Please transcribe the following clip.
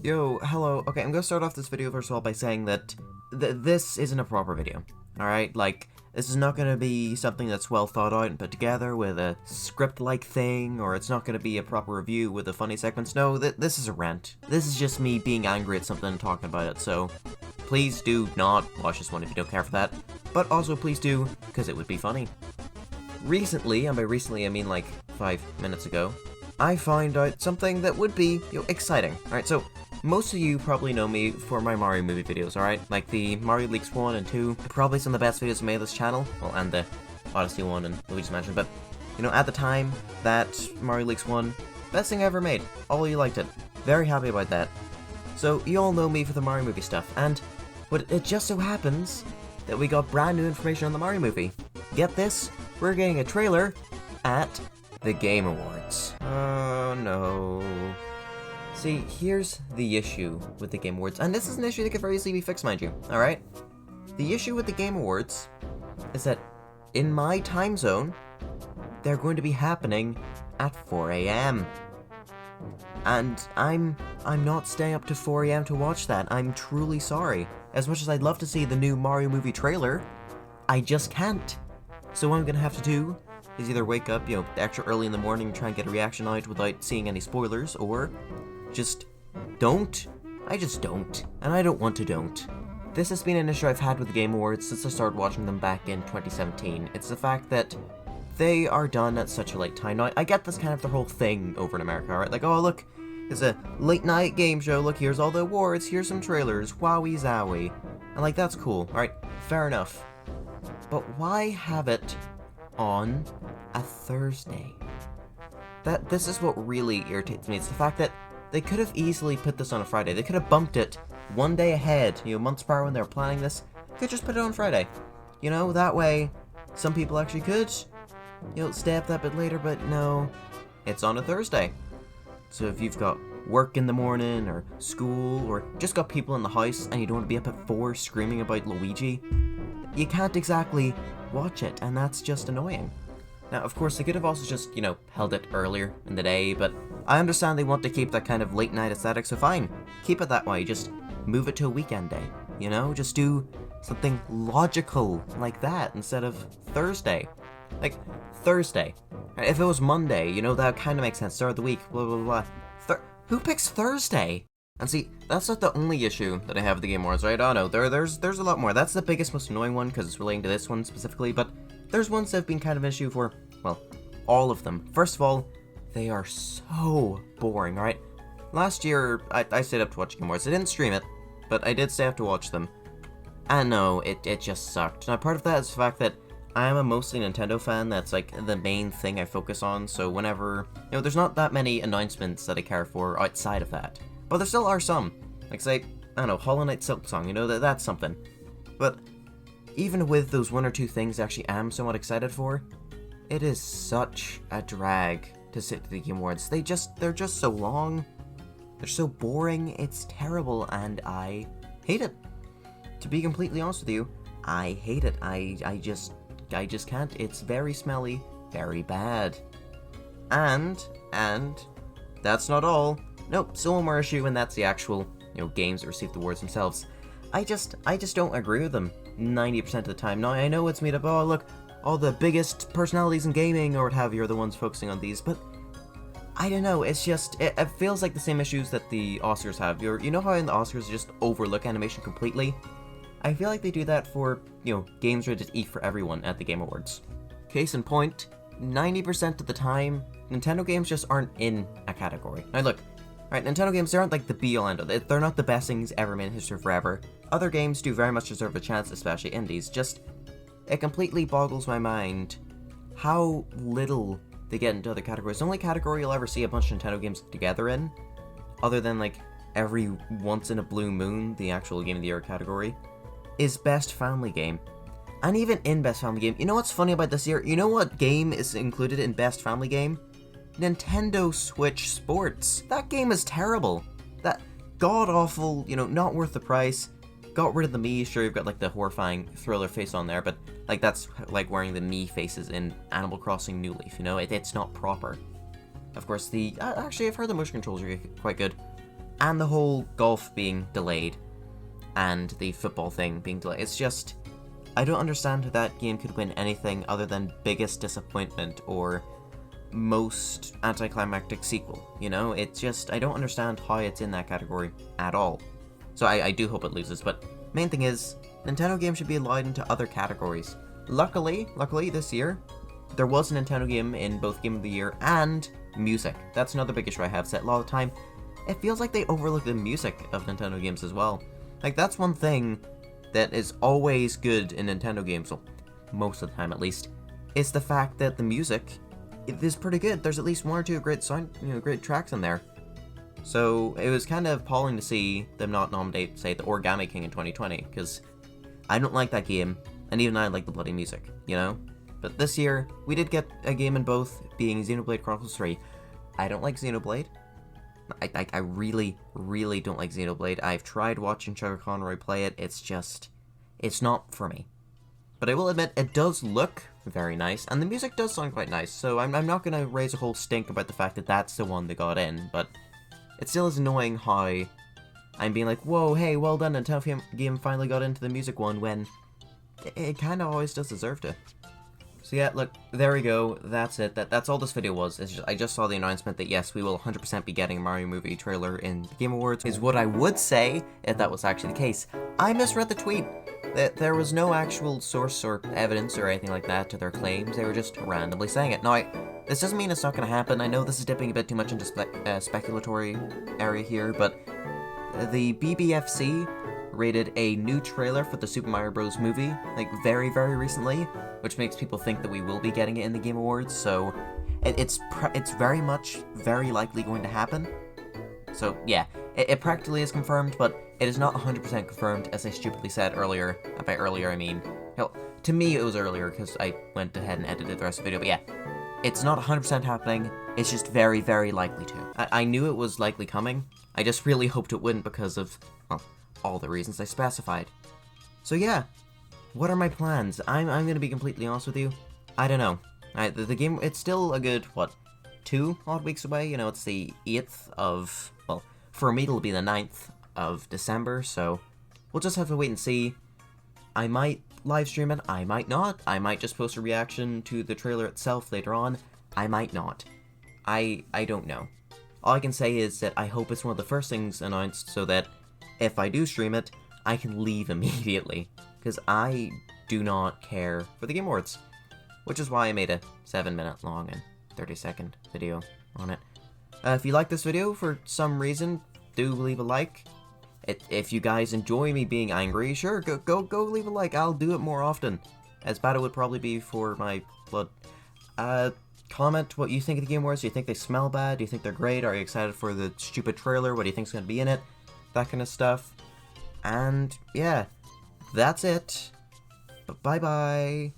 Yo, hello. Okay, I'm gonna start off this video first of all by saying that this isn't a proper video. Alright? Like, this is not gonna be something that's well thought out and put together with a script-like thing, or it's not gonna be a proper review with the funny segments. No, this is a rant. This is just me being angry at something and talking about it, so please do not watch this one if you don't care for that. But also please do, because it would be funny. Recently, and by recently I mean like 5 minutes ago, I found out something that would be, exciting. Alright, so most of you probably know me for my Mario movie videos, alright? Like the Mario Leaks 1 and 2, probably some of the best videos I made on this channel. Well, and the Odyssey 1 and Luigi's Mansion, but, at the time, that Mario Leaks 1, best thing I ever made. All of you liked it. Very happy about that. So, you all know me for the Mario movie stuff, but it just so happens that we got brand new information on the Mario movie. Get this? We're getting a trailer at the Game Awards. Oh no. See, here's the issue with the Game Awards, and this is an issue that could very easily be fixed, mind you, alright? The issue with the Game Awards is that in my time zone, they're going to be happening at 4 AM. And I'm not staying up to 4 AM to watch that. I'm truly sorry. As much as I'd love to see the new Mario movie trailer, I just can't. So what I'm gonna have to do is either wake up, extra early in the morning and try and get a reaction out without seeing any spoilers, or just don't. I just don't. And I don't want to don't. This has been an issue I've had with the Game Awards since I started watching them back in 2017. It's the fact that they are done at such a late time. Now, I get this kind of the whole thing over in America, right? Like, oh, look, it's a late night game show. Look, here's all the awards. Here's some trailers. Wowie zowie. And, like, that's cool. Alright, fair enough. But why have it on a Thursday? This is what really irritates me. It's the fact that they could have easily put this on a Friday. They could have bumped it one day ahead, months prior when they were planning this. Could just put it on Friday. That way some people actually could, stay up that bit later, but no, it's on a Thursday. So if you've got work in the morning, or school, or just got people in the house and you don't want to be up at 4 screaming about Luigi, you can't exactly watch it, and that's just annoying. Now, of course, they could have also just, held it earlier in the day, but I understand they want to keep that kind of late night aesthetic, so fine. Keep it that way, just move it to a weekend day, Just do something logical like that instead of Thursday. Like, Thursday. If it was Monday, that kind of makes sense, start of the week, blah blah blah. Who picks Thursday? And see, that's not the only issue that I have with the Game Awards, right? Oh no, there's a lot more. That's the biggest, most annoying one, because it's relating to this one specifically, but there's ones that have been kind of an issue for, well, all of them. First of all, they are so boring, right? Last year, I stayed up to watch Game Awards. I didn't stream it, but I did stay up to watch them. And no, it just sucked. Now, part of that is the fact that I am a mostly Nintendo fan. That's like the main thing I focus on, so whenever, there's not that many announcements that I care for outside of that. But there still are some. Like, say, I don't know, Hollow Knight Silk Song, that's something. But even with those one or two things I actually am somewhat excited for, it is such a drag to sit through the Game Awards. They're just so long. They're so boring. It's terrible, and I hate it. To be completely honest with you, I hate it. I just can't. It's very smelly, very bad. And that's not all. Nope, still one more issue, and that's the actual, games that receive the awards themselves. I just don't agree with them 90% of the time. Now, I know it's made up, oh, look, all the biggest personalities in gaming or what have you are the ones focusing on these, but I don't know, it's just, it feels like the same issues that the Oscars have. You know how in the Oscars they just overlook animation completely? I feel like they do that for, games rated E for everyone at the Game Awards. Case in point, 90% of the time, Nintendo games just aren't in a category. Now look, right, Nintendo games, they aren't like the be-all end-all. They're not the best things ever made in history forever. Other games do very much deserve a chance, especially indies. Just, it completely boggles my mind how little they get into other categories. The only category you'll ever see a bunch of Nintendo games together in, other than like every once in a blue moon, the actual Game of the Year category, is Best Family Game. And even in Best Family Game, you know what's funny about this year? You know what game is included in Best Family Game? Nintendo Switch Sports. That game is terrible. That god-awful, not worth the price. Got rid of the Mii. Sure, you've got like the horrifying thriller face on there, but like that's like wearing the Mii faces in Animal Crossing New Leaf, it's not proper. Of course, actually, I've heard the motion controls are quite good. And the whole golf being delayed, and the football thing being delayed. It's just, I don't understand how that game could win anything other than biggest disappointment or most anticlimactic sequel, you know? It's just, I don't understand how it's in that category at all. So I do hope it loses, but main thing is, Nintendo games should be allowed into other categories. Luckily this year, there was a Nintendo game in both Game of the Year and music. That's another big issue I have. A lot of the time, it feels like they overlook the music of Nintendo games as well. Like, that's one thing that is always good in Nintendo games, well, most of the time at least, is the fact that the music is pretty good. There's at least one or two great great tracks in there. So it was kind of appalling to see them not nominate, say, the Origami King in 2020, because I don't like that game, and even I like the bloody music, you know? But this year, we did get a game in both, being Xenoblade Chronicles 3. I don't like Xenoblade. I really, really don't like Xenoblade. I've tried watching Sugar Conroy play it, it's not for me. But I will admit, it does look very nice, and the music does sound quite nice, so I'm not going to raise a whole stink about the fact that that's the one that got in, but it still is annoying how I'm being like, whoa, hey, well done, Nintendo game finally got into the music one, when it kind of always does deserve to. So yeah, look, there we go, that's it, that's all this video was. I just saw the announcement that yes, we will 100% be getting a Mario movie trailer in the Game Awards, is what I would say if that was actually the case. I misread the tweet. There was no actual source or evidence or anything like that to their claims, they were just randomly saying it. Now, this doesn't mean it's not going to happen. I know this is dipping a bit too much into speculatory area here, but the BBFC rated a new trailer for the Super Mario Bros. Movie, like, very, very recently, which makes people think that we will be getting it in the Game Awards, so it's very much, very likely going to happen. So, yeah, it practically is confirmed, but it is not 100% confirmed, as I stupidly said earlier. By earlier, I mean, hell, to me it was earlier, because I went ahead and edited the rest of the video, but yeah, it's not 100% happening, it's just very, very likely to. I knew it was likely coming, I just really hoped it wouldn't because of, well, all the reasons I specified. So yeah, what are my plans? I'm gonna be completely honest with you, I don't know. The game, it's still a good, what, 2 odd weeks away? You know, it's the 8th of, well, for me it'll be the 9th of December, so we'll just have to wait and see. I might live stream it, I might not. I might just post a reaction to the trailer itself later on. I might not. I don't know. All I can say is that I hope it's one of the first things announced so that if I do stream it, I can leave immediately, because I do not care for the Game Awards, which is why I made a 7-minute long and 30-second video on it. If you like this video for some reason, do leave a like. If you guys enjoy me being angry, sure, go leave a like. I'll do it more often. As bad it would probably be for my blood. Comment what you think of the Game Awards. Do you think they smell bad? Do you think they're great? Are you excited for the stupid trailer? What do you think's going to be in it? That kind of stuff. And yeah, that's it. Bye-bye.